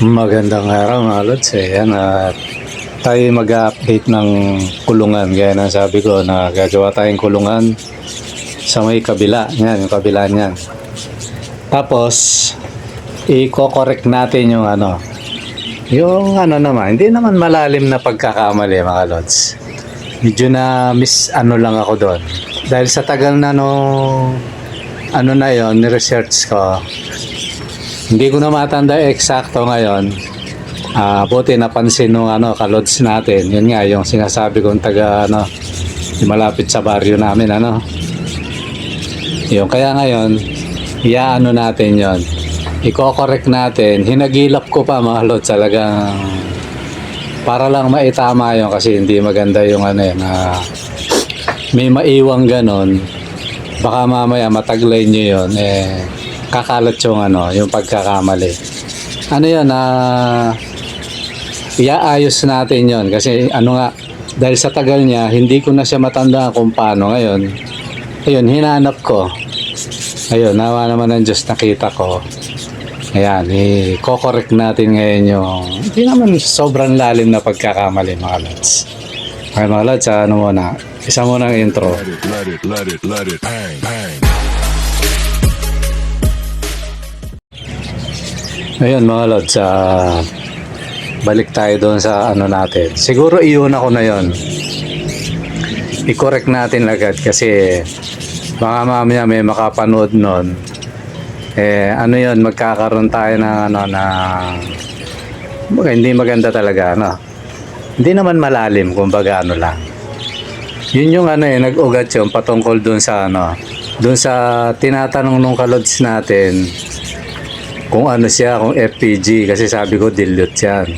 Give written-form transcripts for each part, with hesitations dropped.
Magandang araw mga lods. Ayan, tayo mag-update ng kulungan. Gaya na sabi ko na gagawa tayong kulungan sa may kabila. Yan, yung kabila niyan. Tapos, i-correct natin yung yung naman, hindi naman malalim na pagkakamali mga lods. Medyo na lang ako doon. Dahil sa tagal na na yon, ni-research ko. Hindi ko na matanda eksakto ngayon. Buti napansin nung kalods natin. Yun nga yung sinasabi kong taga yung malapit sa baryo namin Yung kaya ngayon, natin yon. Iko-correct natin. Hinagilap ko pa mga lods talagang para lang maitama yon kasi hindi maganda yung may maiwang ganon. Baka mamaya mataglay nyo yun kakalat yung pagkakamali. Iaayos natin yon kasi dahil sa tagal niya hindi ko na siya matandaan kung paano ngayon. Ayun, hinanap ko. Ayun, nawa naman ng Diyos, nakita ko. Ayan, i-correct natin ngayon yung hindi naman sobrang lalim na pagkakamali mga lods. Okay mga lods, muna? Isa muna ang intro. Let it, bang, bang. Ayun mga lods, balik tayo doon sa natin. Siguro iuna ko na yon. I-correct natin agad kasi baka mamaya may makapanood nun. Yon, magkakaroon tayo ng hindi maganda talaga Hindi naman malalim, kumbaga lang. Yun yung nag-ugat yung patungkol doon sa doon sa tinatanong nung kalods natin kung siya, kung FPG, kasi sabi ko dilute yan.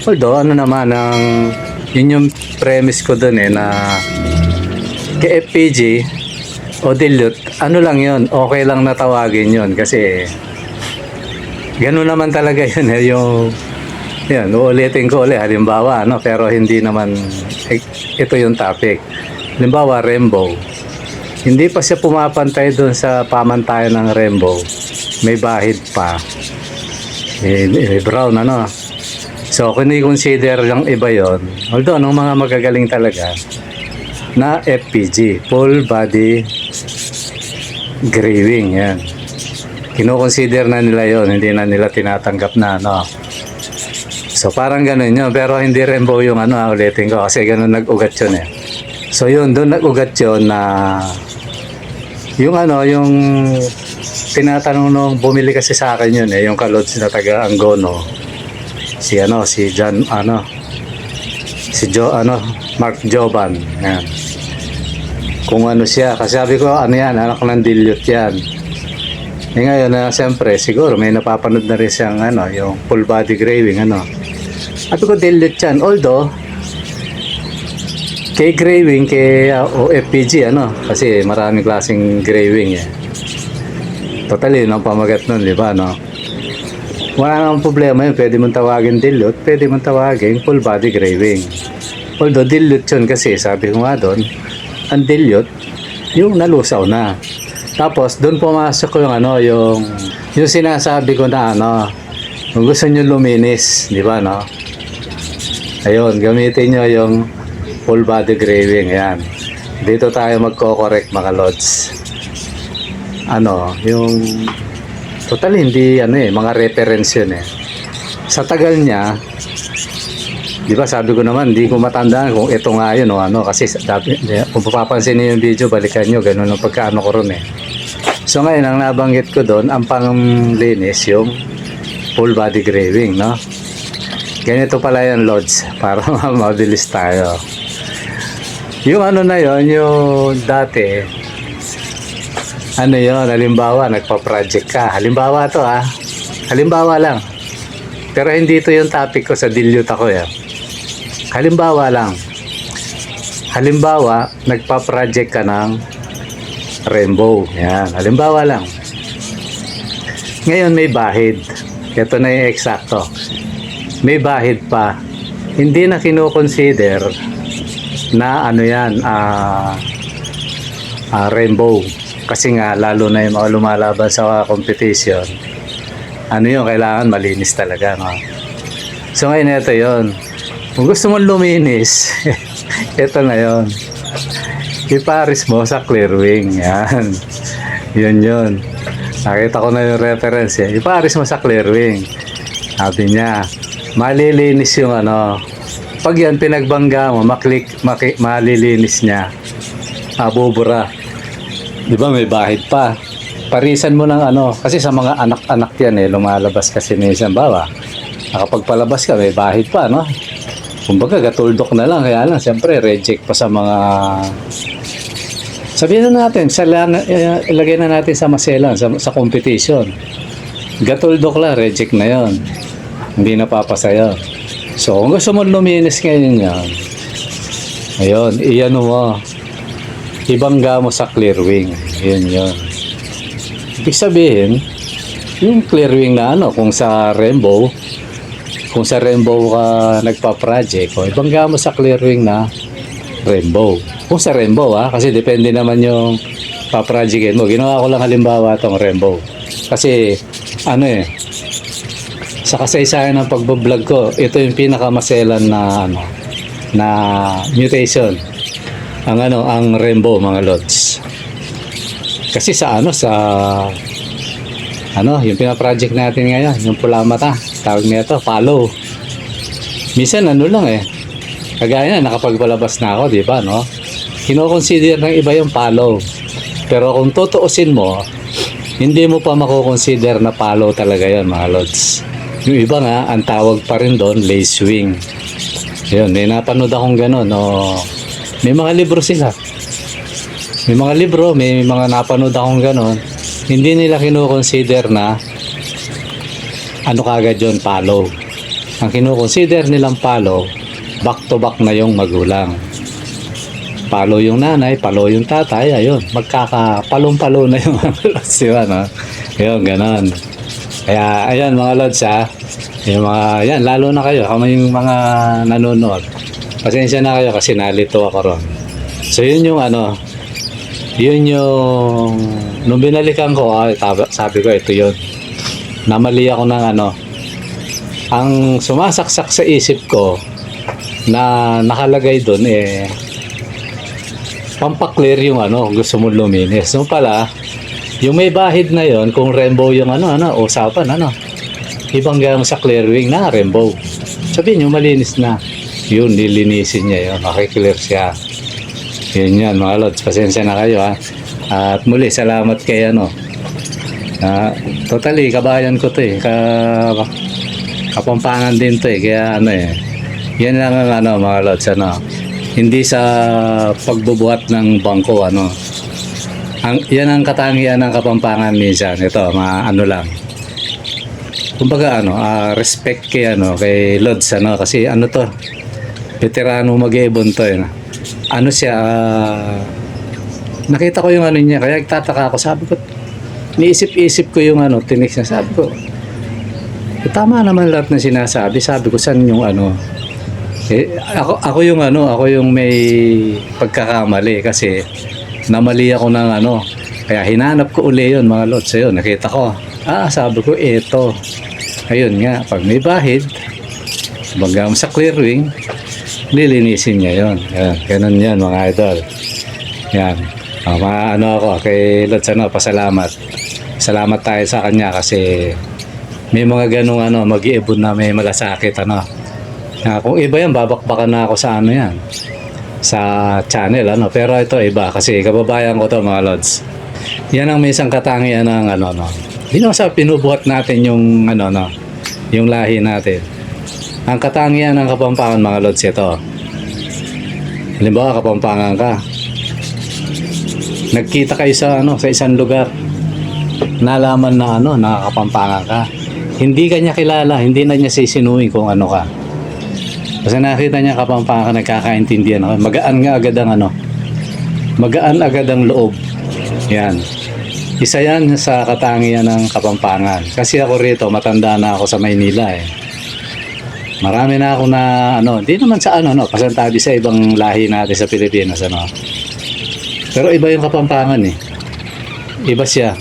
Although naman yun yung premise ko dun na kay FPG o dilute, lang yun, okay lang na tawagin yun kasi gano'n naman talaga yun yan, uulitin ko ulit halimbawa pero hindi naman ito yung topic. Halimbawa rainbow, hindi pa siya pumapantay doon sa pamantayan ng rainbow, may bahid pa brown so kung i-consider yung iba yon, although nung mga magagaling talaga na FPG, full body graving, yan kino-consider na nila yon, hindi na nila tinatanggap na so parang ganun yun, pero hindi rainbow yung ulitin ko kasi ganun nag-ugat yun so yun, doon nag-ugat yun na yung yung tinatanong nung bumili kasi sa akin yun yung kalods na taga Angono, si John si Mark Joban, yan. Kung siya, kasi sabi ko yan, anak ng dilute yan. Ngayon siyempre siguro may napapanood na rin siyang yung full body graving sabi ko dilute yan, although kay graving, kay FPG kasi maraming klaseng graving totally ang pamagat nun, di ba wala namang problema yun, pwede mong tawagin dilute, pwede mong tawagin full body graving. Although dilute yun kasi sabi ko nga doon, ang dilute yung nalusaw na, tapos doon pumasok yung yung sinasabi ko na kung gusto nyo luminis, di ba ayun, gamitin nyo yung full body graving. Yan, dito tayo magko-correct mga lods. Yung totally hindi mga reference yun sa tagal niya, di ba sabi ko naman hindi ko matandaan kung ito nga yun kasi kung papapansin niyo yung video, balikan nyo, ganun ang pagkaano ko ron so ngayon ang nabanggit ko doon, ang panglinis yung full body graving ganito pala yan lods, para mabilis tayo. Yung na yun, yung dati yun, halimbawa nagpa-project ka, halimbawa to halimbawa lang, pero hindi ito yung topic ko, sa dilute ako halimbawa lang, halimbawa nagpa-project ka ng rainbow, yan, halimbawa lang. Ngayon may bahid, ito na yung eksakto, may bahid pa, hindi na kino-consider na yan rainbow. Kasi nga, lalo na yung mga lumalaban sa competition, yun, kailangan malinis talaga, So ngayon ito yon. Kung gusto mong luminis, ito na yon. Iparis mo sa Clearwing. Yan. Yun. Nakita ko na yung reference eh. Iparis mo sa Clearwing. Sabi niya, malilinis yung ano. Pag yan pinagbangga mo, malilinis niya. Bubura. Di ba may bahid pa? Parisan mo ng ano. Kasi sa mga anak-anak yan eh, lumalabas kasi minsan. Bawa, nakapagpalabas ka, may bahid pa, no? Kumbaga, gatuldok na lang. Kaya lang, siyempre, reject pa sa mga... Sabihin na natin, ilagay na natin sa maselan, sa competition. Gatuldok lang, reject na yon. Hindi napapasa yun. So, kung gusto mo luminis ngayon yan, ayun, iyan mo. Ibangga mo sa Clearwing. Yun. Ibig sabihin, yung Clearwing na ano, kung sa Rainbow ka nagpa-project, o ibangga mo sa Clearwing na Rainbow. Kung sa Rainbow kasi depende naman yung pa-projectin mo. Ginawa ko lang halimbawa itong Rainbow. Kasi ano sa kasaysayan ng pagbablog ko, ito yung pinakamaselan na ano, na mutation. Ang Rainbow, mga lods. Kasi yung pina-project natin ngayon, yung pula mata, tawag nito, follow. Minsan lang kagaya na nakapagpalabas na ako, di ba, no? Kino-consider ng iba yung follow. Pero kung tutuusin mo, hindi mo pa mako-consider na follow talaga yon, mga lods. Yung iba nga, ang tawag pa rin doon, lace wing. Yun, may napanood akong gano'n, no? May mga libro sila. May mga napanood akong gano'n. Hindi nila kino-consider na ano kagad yun, follow. Ang kino-consider nilang follow, back to back na yung magulang. Follow yung nanay, follow yung tatay, ayun, magkakapalong-palo na yung mga lods, diba, no? Yun, ganon. Kaya, ayan, mga lods, yung mga, yan, lalo na kayo, yung mga nanonood. Pasensya na kayo kasi nalito ako ron. So, yun yung nung binalikan ko, sabi ko, ito yun. Namali ako ng ang sumasaksak sa isip ko na nakalagay doon pampaklear yung gusto mo luminis. So pala, yung may bahid na yon, kung Rainbow yung usapan, ibangga mo sa Clearwing na Rainbow. Sabihin nyo, malinis na. Yun, nilinisin niya yun. Makiklear siya. Yun yan, mga lods. Pasensya na kayo, At muli, salamat kay totally, kabayan ko to Kapampangan din to Kaya yan lang ang mga lods, hindi sa pagbubuhat ng bangko, yan ang katangian ng Kapampangan minsan. Ito, lang. Kumbaga, respect kay Lods, kasi to, veterano mag-ibon to, siya, nakita ko yung niya, kaya nagtataka ako, sabi ko, niisip-isip ko yung tinik niya, sabi ko, tama naman lahat ng sinasabi, sabi ko, saan yung ako yung may pagkakamali kasi namali ako ng kaya hinanap ko uli yun, mga lods. Ayun, nakita ko, sabi ko, eto, ayun nga, pag may bahid, bangga mo sa Clearwing, lilinisin niya yun. Yan, ganun yan, mga idol. Yan, ako kay lods, pasalamat. Salamat tayo sa kanya kasi may mga ganung mag-iibon na may malasakit, kung iba yan, babakbakan na ako sa yan, sa channel, pero ito iba kasi kababayan ko to, mga lods. Yan ang may isang katangian ng hindi naman sa pinubuhat natin yung yung lahi natin. Ang katangian ng Kapampangan, mga lods, ito. Halimbawa, Kapampangan ka, nagkita kayo sa sa isang lugar, nalaman na nakakapampangan ka, hindi ka niya kilala, hindi na niya sisinuhin kung ka. Kasi nakita niya Kapampangan, nagkakaintindihan ako. Magaan nga agad ang magaan agad ang loob. Yan. Isa yan sa katangian ng Kapampangan. Kasi ako rito, matanda na ako sa Maynila Marami na ako na hindi naman sa pasantabi sa ibang lahi natin sa Pilipinas Pero iba yung Kapampangan Iba siya.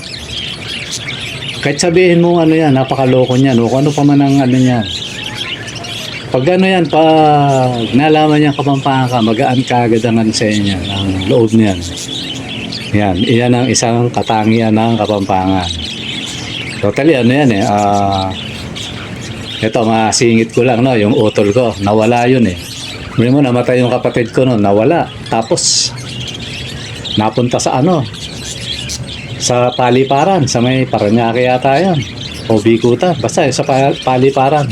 Kahit sabihin mo yan, napakaloko niyan, o kung ano pa man ang niyan. Pag ano yan, pag nalaman niya Kapampangan ka, magaan ka agad ang ano sa inyo, ang loob niyan. Yan, iyan ang isang katangian ng Kapampangan. Totally, ano yan eh, ito, masingit ko lang, no, yung utol ko, nawala yun eh. May mo, namatay yung kapatid ko no, nawala. Tapos, napunta sa ano, sa paliparan, sa may Paranaque yata yan. O Bikutan, basta sa paliparan.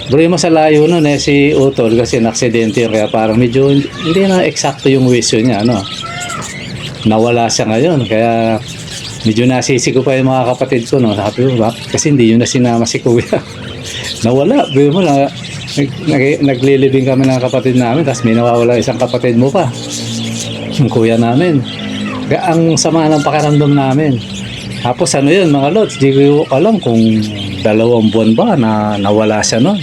Bro mo sa layo nun eh, si utol kasi naksidente yun, kaya parang medyo hindi na eksakto yung wisyo niya, no. Nawala siya ngayon, kaya medyo nasisi ko pa yung mga kapatid ko, no. Sabi ko, kasi hindi yun na sinama si kuya. Nawala, bro mo na, naglilibing kami ng kapatid namin, tapos may nawawala isang kapatid mo pa, yung kuya namin. Kaya ang sama ng pakiramdam namin. Tapos ano yun mga lods, di ko alam kung 2 buwan ba na nawala siya nun.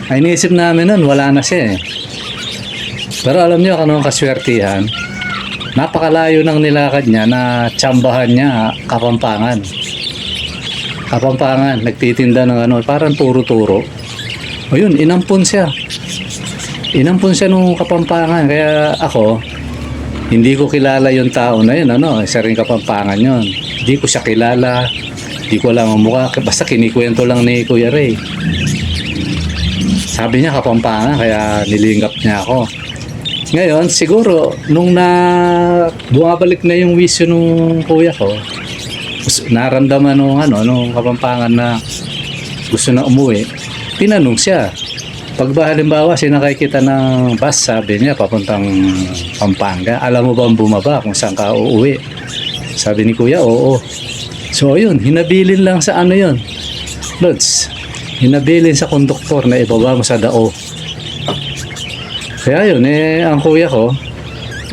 Ay iniisip namin nun, wala na siya eh. Pero alam niyo kung anong kaswertihan, napakalayo ng nilakad niya na tsambahan niya Kapampangan. Kapampangan, nagtitinda ng ano, parang turo-turo. O yun, inampun siya. Inampun siya nung Kapampangan. Kaya ako, hindi ko kilala yung tao na yun. Ano, isa rin Kapampangan yun. Hindi ko siya kilala. Hindi ko alam ang mukha. Basta kinikwento lang ni Kuya Ray. Sabi niya Kapampangan, kaya nilingap niya ako. Ngayon, siguro, nung bumabalik na yung wisyo nung kuya ko, naramdaman nung Kapampangan na gusto na umuwi, tinanong siya. Pag ba halimbawa sinakay kita ng bus, sabi niya, papuntang Pampanga, alam mo bang bumaba kung saan ka uuwi? Sabi ni kuya, oo. So yun, hinabilin lang sa ano yun, Lods, hinabilin sa konduktor na ibaba mo sa dao. Kaya yun, ang kuya ko,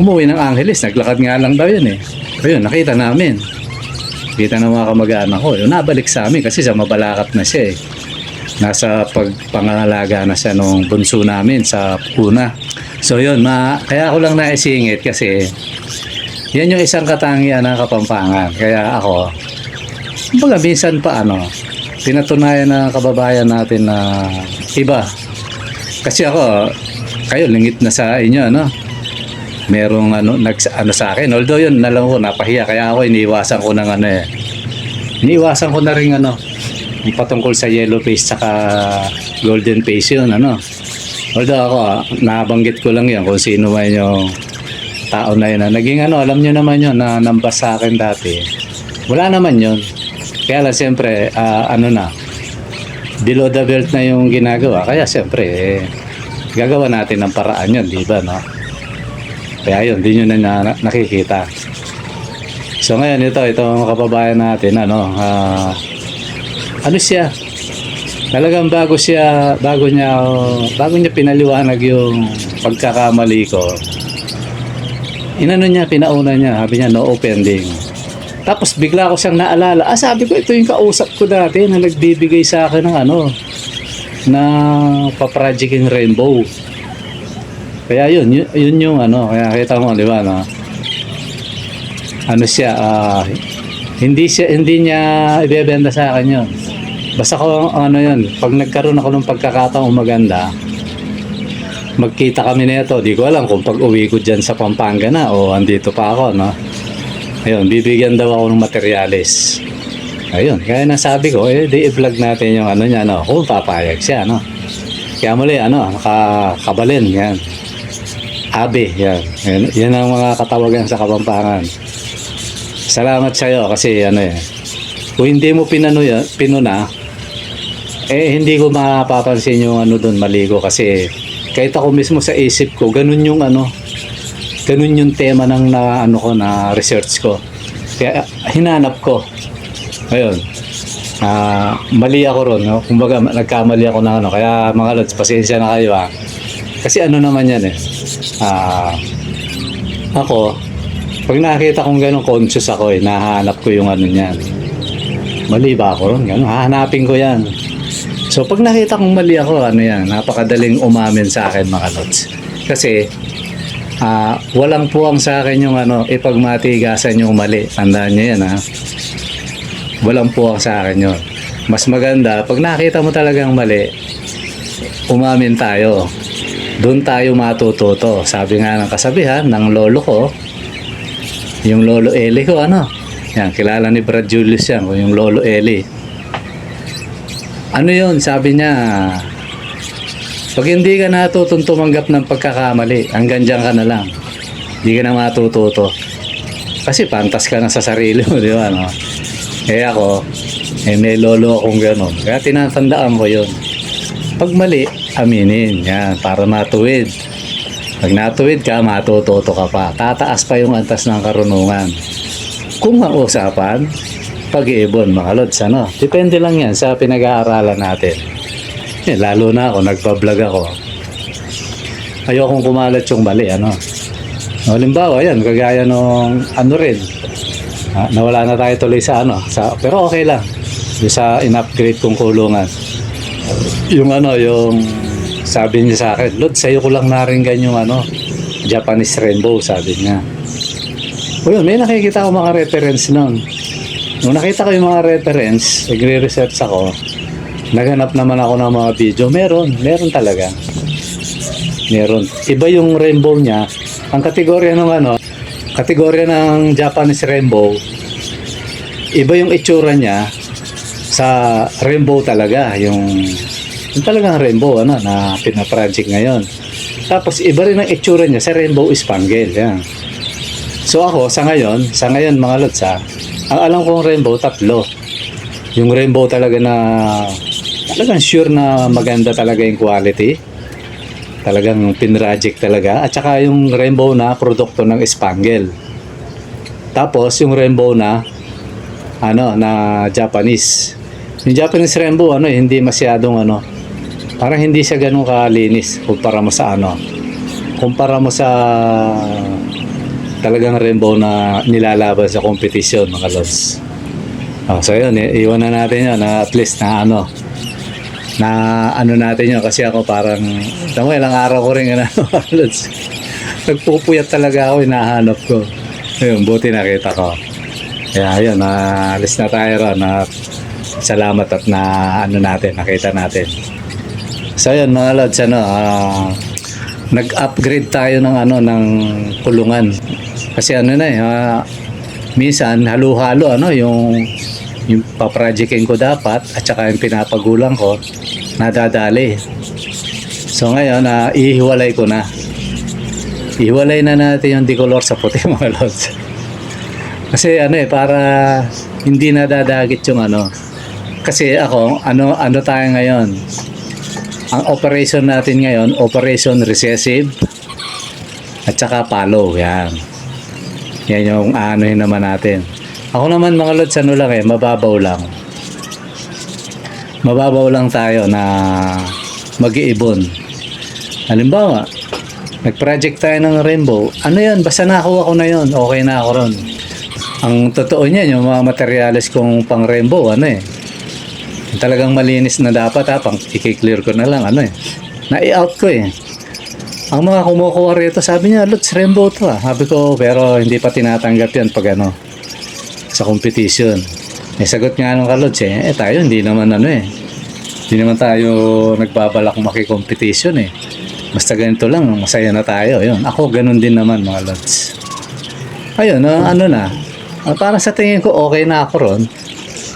umuwi ng Angeles, naglakad nga lang daw yun eh. Ayun, nakita namin. Kita ng mga kamag-anak ko, yun, nabalik sa amin kasi sa Mabalacat na siya eh. Nasa pagpangalaga na siya nung bunso namin sa una. So yun, kaya ako lang naisingit kasi yan yung isang katangian ng Kapampangan. Kaya ako, kumbaga minsan pa pinatunayan ng kababayan natin na iba. Kasi ako, kayo lingit na sa inyo, merong sa akin. Although yun, alam ko, napahiya. Kaya ako, iniiwasan ko ng iniiwasan ko na rin yung patungkol sa yellow face saka golden face yun, Although ako, nabanggit ko lang yan kung sino man yung tao na yun. Naging alam nyo naman yun, na nambas sa akin dati. Wala naman yun. Kaya lang, siyempre, below the belt na yung ginagawa. Kaya siyempre, gagawa natin ng paraan yun, di ba, Kaya yun, di nyo na nakikita. So ngayon, itong kababayan natin, siya, talagang bago niya pinaliwanag yung pagkakamali ko, pinauna niya, sabi niya, no offending. Tapos bigla ko siyang naalala, sabi ko, ito yung kausap ko dati na nagbibigay sa akin ng na paprojecting rainbow. Kaya yun yung kaya kita mo, di ba, hindi niya ibebenta sa akin yun. Basta ko yun, pag nagkaroon ako ng pagkakataong maganda, magkita kami nito. Di ko alam kung pag uwi ko dyan sa Pampanga na o andito pa ako, Ayun, bibigyan daw ako ng materyales. Ayun, kaya nasabi ko, di i-vlog natin yung niya, kung papayag siya, Kaya muli, kabalin, yan. Abe, yan. Yan ang mga katawagan sa Kapampangan. Salamat sa iyo kasi kung hindi mo pinuna, hindi ko mapapansin yung doon, mali ko kasi kahit ako mismo sa isip ko, ganun yung ganun yung tema ng na research ko. Kaya hinanap ko. Ayun. Mali ako ron, kumbaga nagkamali ako ng kaya mga lods, pasensya na kayo Kasi naman yan ako, pag nakita kong gano'n, conscious ako nahanap ko yung niyan. Mali ba ako ron? Gano'n, hahanapin ko yan. So pag nakita kong mali ako, napakadaling umamin sa akin mga lods. Kasi, walang puwang sa akin yung ipagmatigasan yung mali. Tandaan nyo yan Walang puwang sa akin yun. Mas maganda, pag nakita mo talagang mali, umamin tayo. Doon tayo matututo. Sabi nga ng kasabihan ng lolo ko, yung lolo Eli ko, ano? Yan, kilala ni Brad Julius yan, yung lolo Eli. Ano yun? Sabi niya, pag hindi ka natutong tumanggap ng pagkakamali, hanggang dyan ka na lang. Hindi ka na matututo. Kasi pantas ka na sa sarili mo, di ba? No? Eh ako, may lolo akong gano'n. Kaya tinatandaan ko yun. Pag mali, aminin. Yan, para matuwid. Pag natuwid ka, matututo ka pa. Tataas pa yung antas ng karunungan. Kung ang usapan, pag-iibon, mga lods, ano? Depende lang yan sa pinag-aaralan natin. Eh, lalo na ako, nagpa-vlog ako. Ayokong kumalat yung mali, ano? Halimbawa, yan, kagaya nung ano rin. Nawala na tayo tuloy sa ano. Pero okay lang. Yung sa in-upgrade kong kulungan. Yung ano, yung sabi niya sa akin, Lord, sa'yo ko lang naringgan yung ano, Japanese Rainbow, sabi niya. O yun, may nakikita ko mga reference nun. Nung nakita ko yung mga reference, nagre-research ako, naghanap naman ako ng mga video. Meron talaga. Meron. Iba yung rainbow niya. Ang kategorya ng ano, kategorya ng Japanese Rainbow, iba yung itsura niya sa rainbow talaga. Yung talagang rainbow, ano, na pinaproject ngayon. Tapos iba rin ang itsura niya sa Rainbow Spangle. Yan. So ako, sa ngayon mga lods, ang alam kong rainbow, tatlo. Yung rainbow talaga na talagang sure na maganda talaga yung quality. Talagang pinroject talaga. At saka yung rainbow na produkto ng Spangle. Tapos yung rainbow na ano, na Japanese. Yung Japanese rainbow, ano, hindi masyadong ano, parang hindi siya ganun kalinis kumpara mo sa ano. Kumpara mo sa talagang rainbow na nilalaban sa competition, mga lods. So yun, iwan na natin yun na at least na ano natin yun, kasi ako parang ilang araw ko rin mga lods. Nagpupuyat talaga ako, hinahanap ko. Ayun, buti nakita ko. Kaya yun, alis na tayo ron. Salamat at nakita natin. So yun, mga lods, nag-upgrade tayo ng ng kulungan. Kasi minsan halo-halo yung paprojectin ko dapat at saka yung pinapagulang ko nadadali. So ngayon, ihiwalay ko na. Ihiwalay na natin yung decolor sa puti, mga lods. Kasi para hindi nadadagit yung Kasi ako, ano tayo ngayon? Ang operation natin ngayon, operation recessive at saka follow. Yan yung naman natin. Ako naman, mga lods, mababaw lang tayo na mag-iibon. Halimbawa, nag-project tayo ng rainbow, yan, basta nakuha ko na yun, okay na ako ron. Ang totoo niyan, yung mga materials kong pang rainbow, talagang malinis na dapat, pang i-clear ko na lang, na-i-out ko Ang mga kumukuha rito, sabi niya, Lods, rainbow to Sabi ko, pero hindi pa tinatanggap yan pag sa competition. Sagot nga nung kalods tayo hindi naman hindi naman tayo nagbabalak maki-competition Basta ganito lang, masaya na tayo. Yun. Ako, ganun din naman, mga lods. Ayun, para sa tingin ko, okay na ako ron.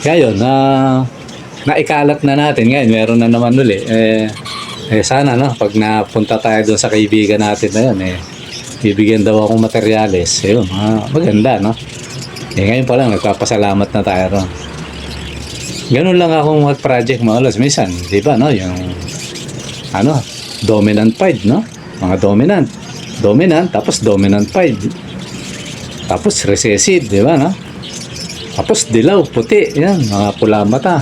Kaya yun, naikalat na natin. Ngayon, meron na naman uli. Sana, pag napunta tayo doon sa kaibigan natin na yun, bibigyan daw akong materyales. Ayun, maganda, ngayon pa lang, nagpapasalamat na tayo ron. Ganun lang akong mag-project, mga lods. Minsan, di ba, yung, dominant pied, mga dominant, tapos dominant pied. Tapos recessive, di ba, Tapos dilaw, puti, yan, mga pula mata.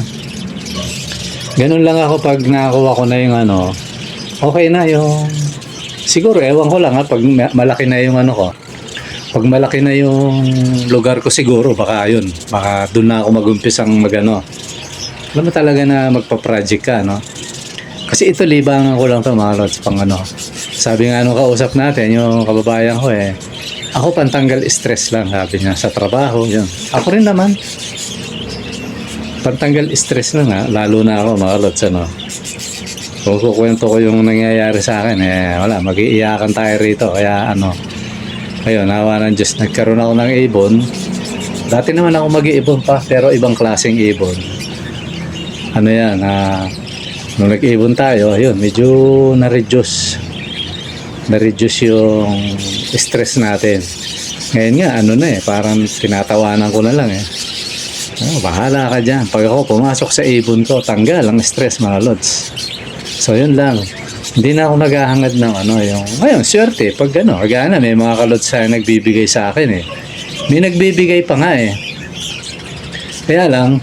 Ganun lang ako pag nakakuha ko na yung okay na yung, siguro, ewan ko lang pag malaki na yung ko. Pag malaki na yung lugar ko siguro, baka doon na ako mag-umpisang alam mo talaga na magpa-project ka, Kasi ito, libangan ko lang to, mga lods, pang Sabi nga kausap natin, yung kababayan ko ako pantanggal stress lang, sabi niya, sa trabaho, yun. Ako rin naman. Pantanggal stress lang lalo na ako, mga lods, Kung kukwento ko yung nangyayari sa akin, wala, mag-iiyakan tayo rito. Kaya ayun, nawa ng Diyos, nagkaroon ako ng ibon. Dati naman ako mag-iibon pa, pero ibang klaseng ibon. Ano yan, nung nag-ibon tayo, ayun, medyo na-reduce yung stress natin. Ngayon nga, parang tinatawanan ko na lang bahala ka dyan. Pag ako pumasok sa ibon ko, tanggal ang stress, mga lods. So yun lang. Hindi na ako naghahangad ng ngayon, swerte, pag kagana, may mga kalods na nagbibigay sa akin May nagbibigay pa nga Kaya lang,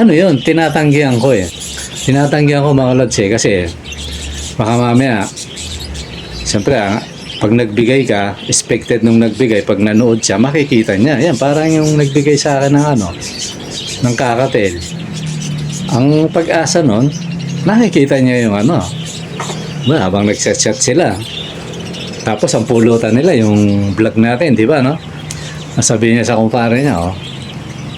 yun, tinatanggihan ko Tinatanggihan ko mga lods kasi baka mamaya, siyempre pag nagbigay ka, expected nung nagbigay, pag nanood siya, makikita niya. Yan, parang yung nagbigay sa akin ng kakatel. Ang pag-asa nun, nakikita niya yung habang nagchat-chat sila. Tapos ang pulutan nila, yung vlog natin, di ba, no? Sabi niya sa kumpare niya,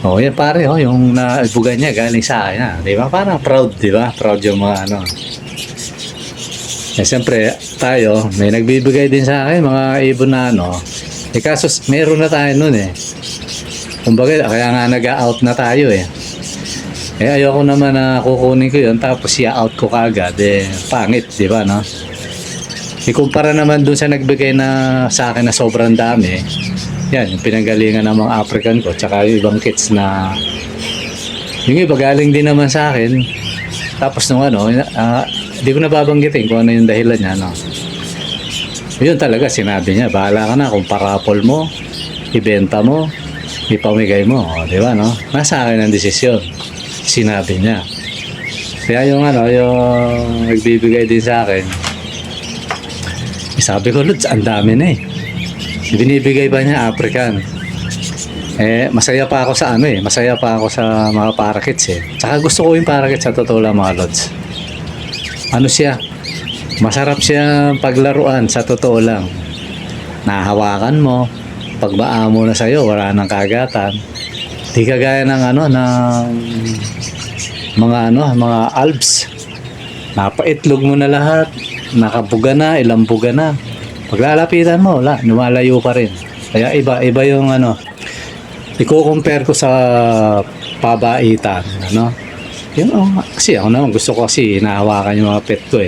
yan pare, yung naibugan niya galing sa akin, di ba? Parang proud, di ba? Proud yung mga siyempre, tayo, may nagbibigay din sa akin, mga ibon na kaso meron na tayo nun kumbaga, kaya nga nag-out na tayo ayoko naman na kukunin ko yun, tapos i-out ko kagad, pangit, di ba, no? Ikumpara naman dun sa nagbigay na sa akin na sobrang dami, yan, yung pinanggalingan ng mga African ko, tsaka yung ibang kids na, yung iba galing din naman sa akin, tapos nung hindi ko nababanggitin kung ano yung dahilan niya, yun talaga, sinabi niya, bahala ka na kung parapol mo, ibenta mo, ipamigay mo, di ba, no? Nasa akin ang desisyon, sinabi niya. Kaya yung nagbibigay din sa akin, sabi ko, Lods, ang dami na binibigay pa niya African. Masaya pa ako sa masaya pa ako sa mga parakeets Tsaka gusto ko yung parakeets sa totoo lang, mga Lods. Siya, masarap siya paglaruan sa totoo lang. Nahawakan mo, pagbaa mo na sa'yo, wala nang kagatan. Di kagaya ng mga alps. Napaitlog mo na lahat, nakabuga na, ilang buga na. Paglalapitan mo, wala, lumalayo pa rin. Kaya iba yung i-compare ko sa pabaitan, kasi ako naman gusto ko kasi hinahawakan yung mga pet ko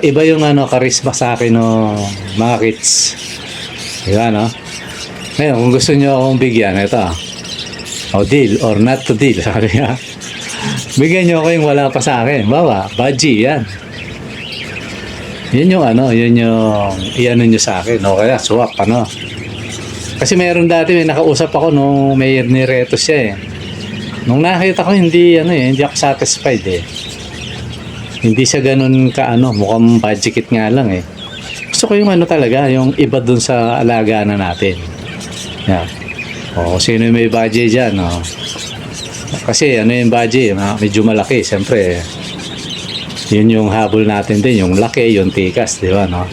iba yung karisma sa akin ng mga kids, diba, no? Ngayon, kung gusto nyo akong bigyan, ito deal or not to deal, sabi nga, bigyan nyo ako yung wala pa sa akin, baji, yan. Yun yung yun yung iano nyo sa akin, kaya swap, kasi meron dati, may nakausap ako nung may nireto siya nung nakita ko hindi hindi ako satisfied hindi siya ganun mukhang budget nga lang gusto ko yung talaga, yung iba dun sa alaga na natin. Sino yung may budget dyan kasi yung budget medyo malaki, siyempre yun yung habol natin din, yung laki, yung tikas, di ba, no?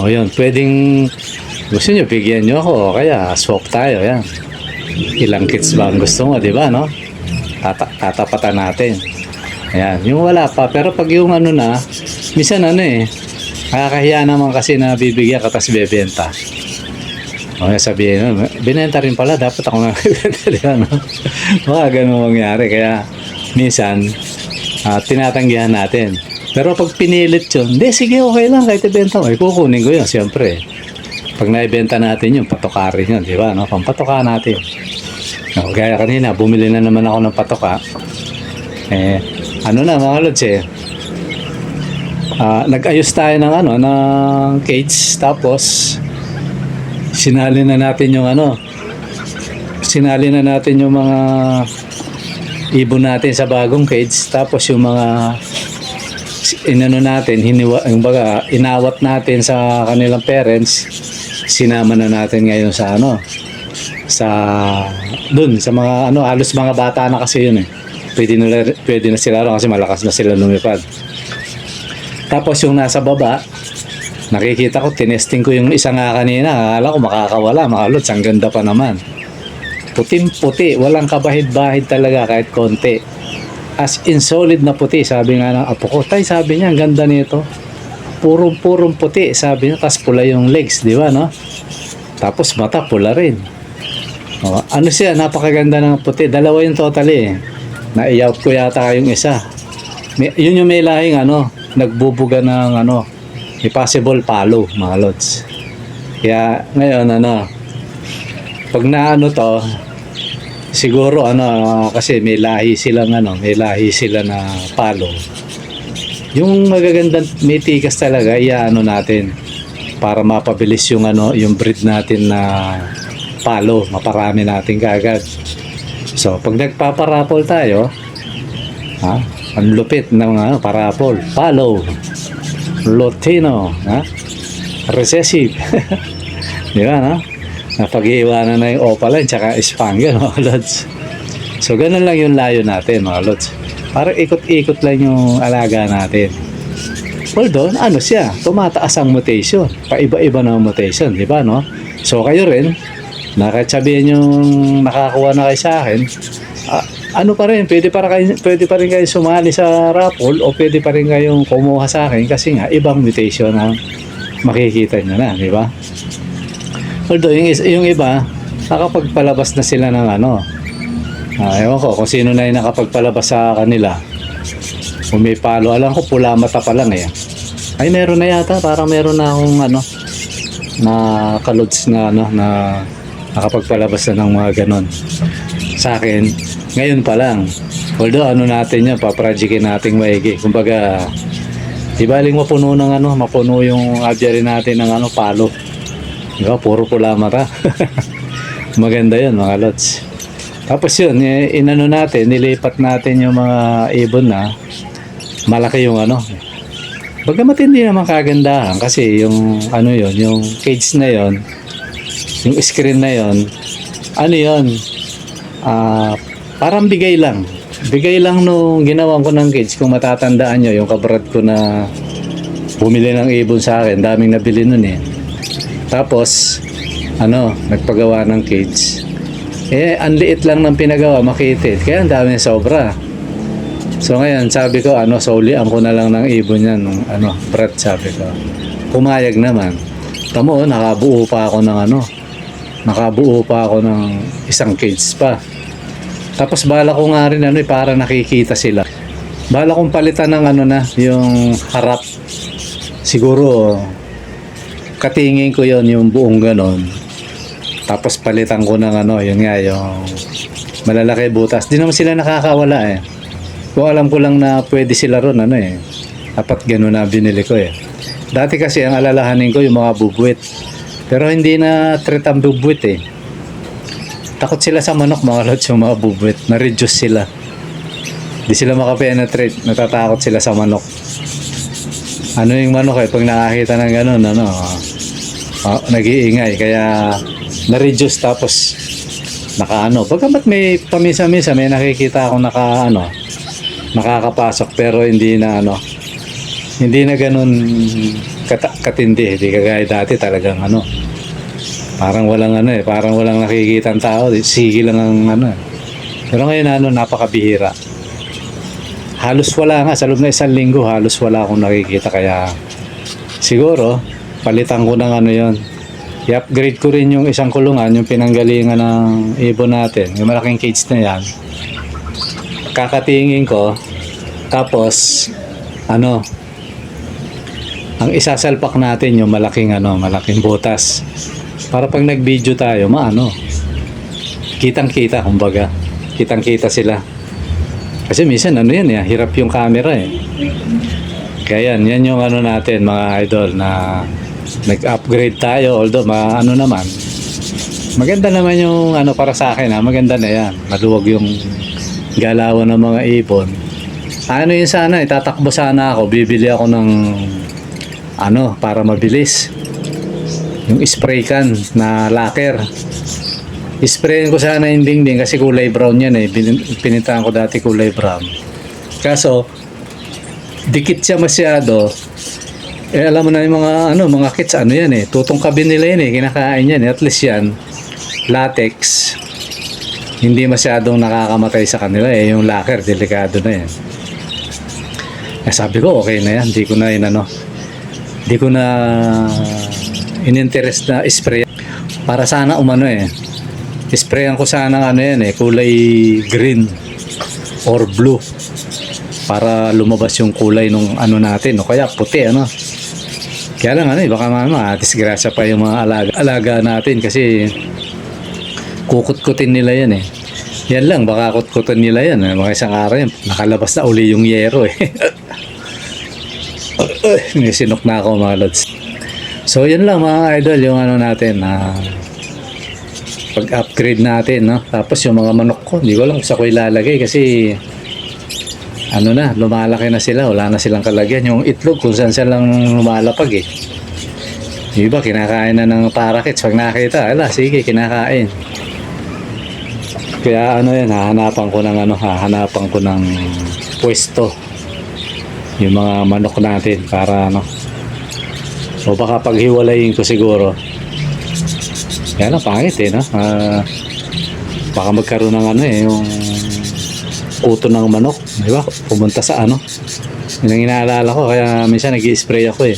Yun, pwedeng gusto nyo, bigyan nyo ako, kaya swap tayo, yan. Ilang kits ba ang gusto mo, di ba, no? Tatapatan natin. Ayan, yung wala pa. Pero pag yung minsan nakakahiya naman kasi na bibigyan ka tapos bebenta. Sabihin, binenta rin pala, dapat ako nga bibenta, di ba, no? Baka ganun mangyari, kaya minsan, tinatanggihan natin. Pero pag pinilit yun, hindi, sige, okay lang, kahit ibenta mo, kukunin ko yun, siyempre. Pag naibenta natin yun, patokarin yun, di ba, no? Pampatoka natin. Gaya kanina, bumili na naman ako ng patoka. Mga lods nag-ayos tayo ng cage, tapos sinali na natin yung mga ibon natin sa bagong cage, tapos yung mga natin, inawat natin sa kanilang parents, sinama na natin ngayon sa sa mga halos mga bata na kasi yun pwede na sila kasi malakas na sila lumipad. Tapos yung nasa baba, nakikita ko, tinesting ko yung isa nga kanina, akala ko makakawala, mga lods, ang ganda pa naman, puting puti, walang kabahid-bahid talaga kahit konti. As in solid na puti, sabi nga ng apo ko. Tay, sabi niya, ang ganda nito. Purong puti, sabi niya. Tapos pula yung legs, di ba, no? Tapos mata, pula rin. O, ano siya, napakaganda ng puti. Dalawa yung totally eh. Na-i-out ko yata yung isa. Yun yung may lahing ano, nagbubuga ng ano, possible palo, mga lods. Kaya ngayon, ano, pag naano to, siguro ano kasi may lahi silang ano, may lahi sila na palo. Yung magagandang may tikas talaga, iaano natin para mapabilis yung ano, yung breed natin na palo, maparami natin kaagad. So, pag nagpaparapol tayo, ha, ang lupit ng ano, parapol, palo, Lotino, ha? Recessive. Di ba, no? Napag-iiwanan na yung opaline tsaka Spangle, mga lods. So, ganun lang yung layo natin, mga lods. Para ikot-ikot lang yung alaga natin. Although, ano siya, tumataas ang mutation. Paiba-iba na ang mutation, di ba, no? So, kayo rin, nakatsabihin yung nakakuha na kayo sa akin, ano pa rin, pwede pa rin kayo sumali sa raffle o pwede pa rin kayong kumuha sa akin kasi nga, ibang mutation ang makikita nyo na, di ba? Although, yung iba, nakapagpalabas na sila ng ano. Ewan ko, kung sino na yung nakapagpalabas sa kanila. Kung may palo, alam ko, pula mata pa lang eh. Ay, meron na yata, parang meron na akong ano, na kalods na ano, na nakapagpalabas na ng mga ganon. Sa akin, ngayon pa lang. Although, ano natin yan, paprojectin natin maigi. Kumbaga, di baling mapuno ng ano, mapuno yung aviary natin ng ano, palo. Diba? Puro pula mata. Maganda yun, mga lods. Tapos yun, inano natin, nilipat natin yung mga ibon na malaki yung ano. Bagamat hindi naman kagandahan kasi yung ano yun, yung cage na yun, yung screen na yun, ano yun, parang bigay lang. Bigay lang nung ginawan ko ng cage. Kung matatandaan nyo, yung kabrad ko na bumili ng ibon sa akin, daming nabili nun eh. Tapos, ano, nagpagawa ng cage. Ang liit lang ng pinagawa, makitid. Kaya ang dami sobra. So ngayon, sabi ko, ano, saulian ko na lang ng ibon yan, ng ano, brat, sabi ko. Pumayag naman. Tamo, nakabuo pa ako ng isang cage pa. Tapos bala ko nga rin, ano, para nakikita sila. Bala kong palitan ng ano na, yung harap. Siguro, katingin ko yon yung buong ganon. Tapos palitan ko ng ano, yun nga, yung malalaki butas. Di naman sila nakakawala eh. Kung alam ko lang na pwede sila ron, ano eh. Dapat gano'n na binili ko eh. Dati kasi ang alalahanin ko yung mga bubuit. Pero hindi na treat ang bubuit eh. Takot sila sa manok, mga lods, yung mga bubuit. Na-reduce sila. Di sila makapenetrate. Natatakot sila sa manok. Ano yung manok eh, pag nakakita ng gano'n, ano, nag-iingay. Kaya na-reduce tapos nakaano. Pagkamat may pamisa-misa, may nakikita akong nakakapasok pero hindi na ano, hindi na gano'n katindi. Hindi kagaya dati talagang ano. Parang walang ano eh, parang walang nakikita ang tao. Sige lang ang ano. Pero ngayon ano, napakabihira. Halos wala nga, sa loob na isang linggo, halos wala akong nakikita. Kaya siguro, palitan ko ng ano yon. I-upgrade ko rin yung isang kulungan, yung pinanggalingan ng ibon natin. Yung malaking cage na yan. Kakatingin ko. Tapos, ano, ang isasalpak natin yung malaking butas. Para pag nag-video tayo, kitang-kita, kumbaga. Kitang-kita sila. Kasi minsan ano yan eh, hirap yung camera eh. Kaya yan yung ano natin mga idol na nag-upgrade tayo, although naman, maganda naman yung ano para sa akin maganda na yan. Maluwag yung galawan ng mga ibon. Ano yun sana, itatakbo sana ako, bibili ako ng ano para mabilis. Yung spray can na lacquer. Isprayin ko sana yung dingding kasi kulay brown yan eh. Pinintahan ko dati kulay brown. Kaso, dikit siya masyado. Alam mo na yung mga kids, yan eh. Tutong kabin nila yan eh. Kinakain yan eh. At least yan, latex. hindi masyadong nakakamatay sa kanila eh. Yung locker, delikado na yan. Sabi ko, okay na yan. Hindi ko na hindi ko na in-interest na spray. Para sana umano eh. Sprayan ko sana yan eh, kulay green or blue. Para lumabas yung kulay nung natin. O kaya puti Kaya lang baka disgrasya pa yung mga alaga natin kasi kukut-kutin nila yan eh. Yan lang, baka kut-kutin nila yan. Mga isang araw yan, nakalabas na uli yung yero eh. May sinok na ako mga lods. So yan lang mga idol, yung natin pag-upgrade natin, no? Tapos yung mga manok ko, hindi ko lang kung sa ko ilalagay kasi lumalaki na sila, wala na silang kalagyan. Yung itlog kung saan silang lumalapag eh. Yung iba kinakain na ng parakeets pag nakita, sige kinakain. Kaya hahanapan ko ng pwesto yung mga manok natin para o baka paghiwalayin ko siguro. Kaya pangit eh baka magkaroon ng yung kuto ng manok, di ba? Pumunta sa yun ang inaalala ko, kaya minsan nag-i-spray ako eh.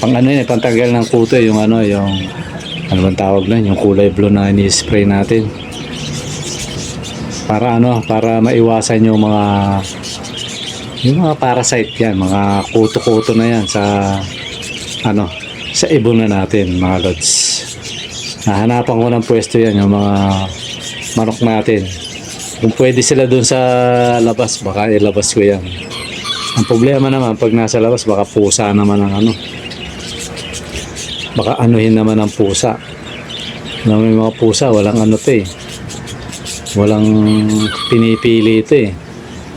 Pantanggal ng kuto yung yung bang tawag na, yung kulay blue na ini-spray natin. Para para maiwasan yung mga parasite yan, mga kuto-kuto na yan sa sa ibon na natin mga lods. Hahanapan ko ng pwesto yan, yung mga manok natin. Kung pwede sila dun sa labas, baka ilabas ko yan. Ang problema naman, pag nasa labas, baka pusa naman ang baka anuhin naman ang pusa. May mga pusa, walang walang pinipili ito eh.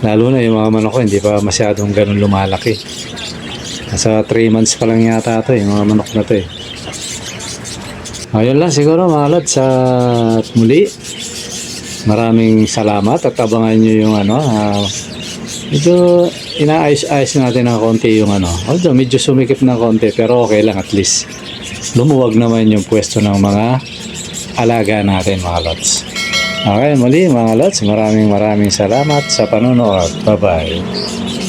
Lalo na yung mga manok ko, hindi pa masyadong ganun lumalaki. Nasa 3 months pa lang yata ito yung mga manok na ito eh. Ayun lang siguro mga lods, at muli maraming salamat at abangan nyo yung medyo inaayos-ayos natin ng konti yung although medyo sumikip ng konti pero okay lang, at least lumuwag naman yung pwesto ng mga alaga natin mga lods. Okay, muli mga lods, maraming salamat sa panonood. Bye bye.